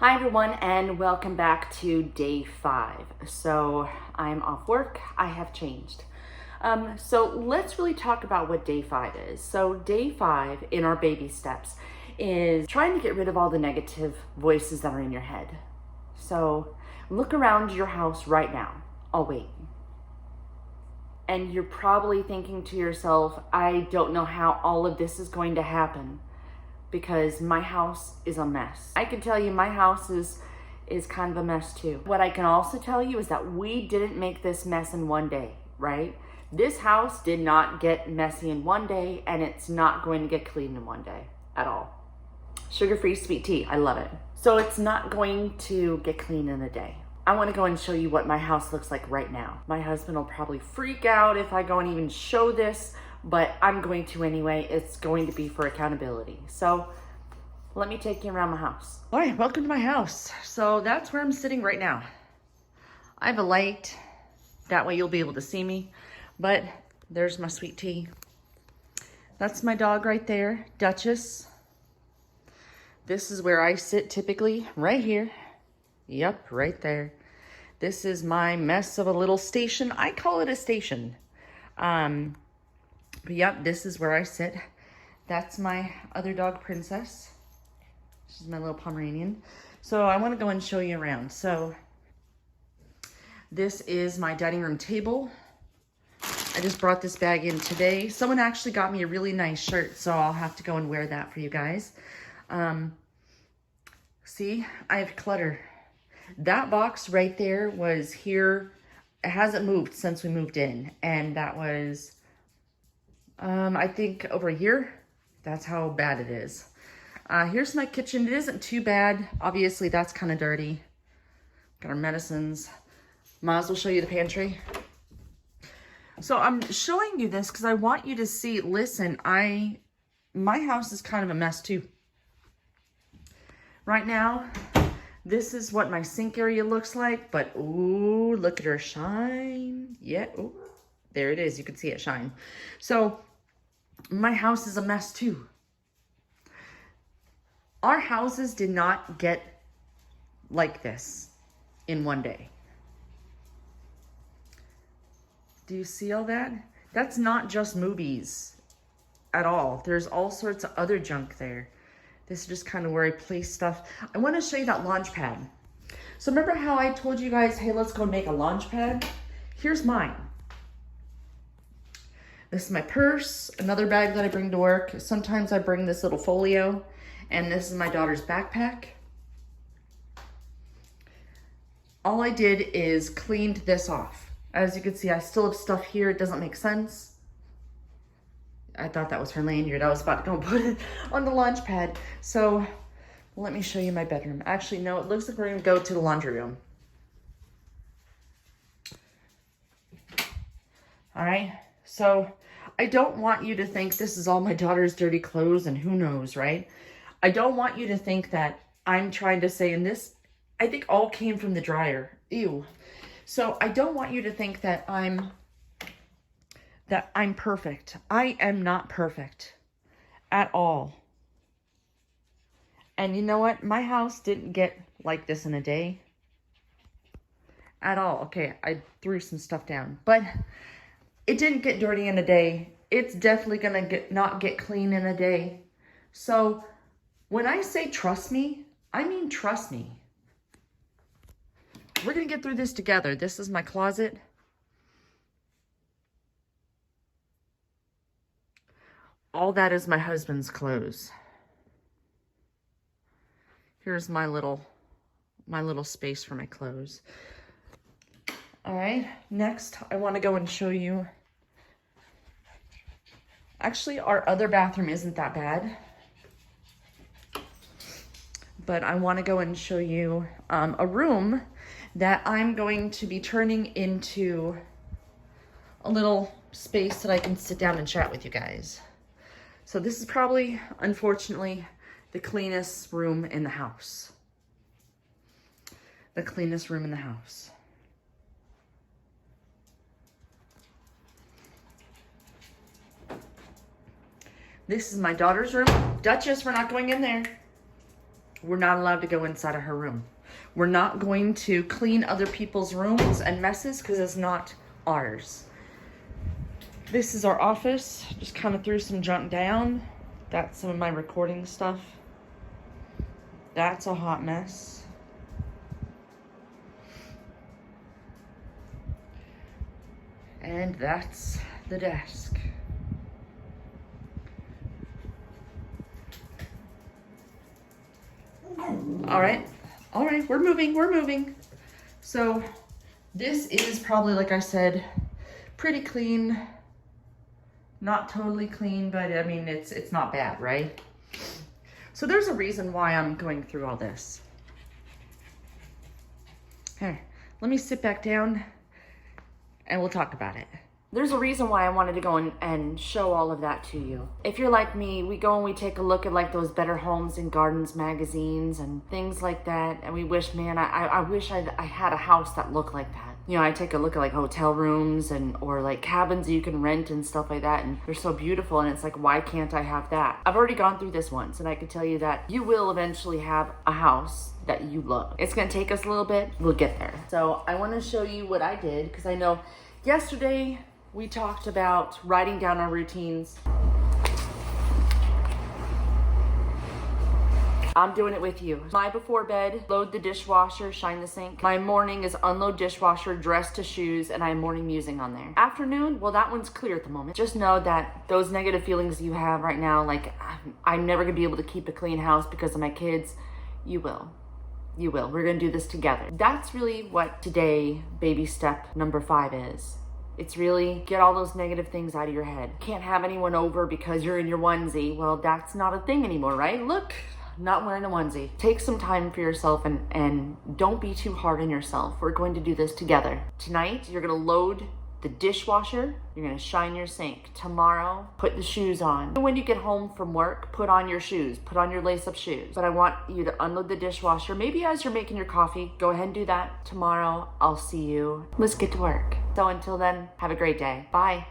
Hi everyone, and welcome back to day 5. So I'm off work, I have changed. So let's really talk about what day 5 is. So day 5 in our baby steps is trying to get rid of all the negative voices that are in your head. So look around your house right now. I'll wait. And you're probably thinking to yourself, I don't know how all of this is going to happen, because my house is a mess. I can tell you my house is kind of a mess too. What I can also tell you is that we didn't make this mess in one day, right? This house did not get messy in one day, and it's not going to get clean in one day at all. Sugar-free sweet tea, I love it. So it's not going to get clean in a day. I want to go and show you what my house looks like right now. My husband will probably freak out if I go and even show this, but I'm going to anyway. It's going to be for accountability. So let me take you around my house. All right, welcome to my house. So that's where I'm sitting right now. I have a light. That way you'll be able to see me. But there's my sweet tea. That's my dog right there, Duchess. This is where I sit typically, right here. Yep, right there. This is my mess of a little station. I call it a station. But yep, this is where I sit. That's my other dog, Princess. She's my little Pomeranian. So I want to go and show you around. So this is my dining room table. I just brought this bag in today. Someone actually got me a really nice shirt, so I'll have to go and wear that for you guys. See, I have clutter. That box right there was here. It hasn't moved since we moved in. And that was, I think over a year. That's how bad it is. Here's my kitchen. It isn't too bad. Obviously, that's kind of dirty. Got our medicines. Might as well show you the pantry. So I'm showing you this because I want you to see, listen, my house is kind of a mess too. Right now, this is what my sink area looks like, but ooh, look at her shine. Yeah, ooh, there it is. You can see it shine. So my house is a mess too. Our houses did not get like this in one day. Do you see all that? That's not just movies at all. There's all sorts of other junk there. This is just kind of where I place stuff. I want to show you that launch pad. So remember how I told you guys, hey, let's go make a launch pad? Here's mine. This is my purse, another bag that I bring to work. Sometimes I bring this little folio, and this is my daughter's backpack. All I did is cleaned this off. As you can see, I still have stuff here. It doesn't make sense. I thought that was her lanyard. I was about to go put it on the launch pad. So let me show you my bedroom. Actually, no, it looks like we're gonna go to the laundry room. All right, so I don't want you to think this is all my daughter's dirty clothes and who knows, right? I don't want you to think that I'm trying to say, and this, I think all came from the dryer. Ew. So I don't want you to think that I'm perfect. I am not perfect at all. And you know what? My house didn't get like this in a day at all. Okay, I threw some stuff down, but it didn't get dirty in a day. It's definitely gonna not get clean in a day. So when I say trust me, I mean trust me. We're gonna get through this together. This is my closet. All that is my husband's clothes. Here's my little space for my clothes. All right, next I want to go and show you. Actually, our other bathroom isn't that bad, but I want to go and show you a room that I'm going to be turning into a little space that I can sit down and chat with you guys. So this is probably, unfortunately, the cleanest room in the house. The cleanest room in the house. This is my daughter's room. Duchess, we're not going in there. we're not allowed to go inside of her room. We're not going to clean other people's rooms and messes because it's not ours. This is our office. Just kind of threw some junk down. That's some of my recording stuff. That's a hot mess. And that's the desk. All right, we're moving. So this is probably, like I said, pretty clean. Not totally clean, but I mean, it's not bad, right? So there's a reason why I'm going through all this. Here, let me sit back down and we'll talk about it. There's a reason why I wanted to go and show all of that to you. If you're like me, we go and we take a look at like those Better Homes and Gardens magazines and things like that. And we wish, man, I wish I had a house that looked like that. You know, I take a look at like hotel rooms or like cabins you can rent and stuff like that. And they're so beautiful. And it's like, why can't I have that? I've already gone through this once. And I can tell you that you will eventually have a house that you love. It's going to take us a little bit. We'll get there. So I want to show you what I did, because I know yesterday we talked about writing down our routines. I'm doing it with you. My before bed, load the dishwasher, shine the sink. My morning is unload dishwasher, dress to shoes, and I have morning musing on there. Afternoon, well, that one's clear at the moment. Just know that those negative feelings you have right now, like I'm never gonna be able to keep a clean house because of my kids, you will. You will. We're gonna do this together. That's really what today, baby step number 5 is. It's really get all those negative things out of your head. Can't have anyone over because you're in your onesie. Well, that's not a thing anymore, right? Look, not wearing a onesie. Take some time for yourself and don't be too hard on yourself. We're going to do this together. Tonight, you're gonna load the dishwasher. You're gonna shine your sink. Tomorrow, put the shoes on. When you get home from work, put on your shoes. Put on your lace-up shoes. But I want you to unload the dishwasher. Maybe as you're making your coffee, go ahead and do that. Tomorrow, I'll see you. Let's get to work. So until then, have a great day. Bye.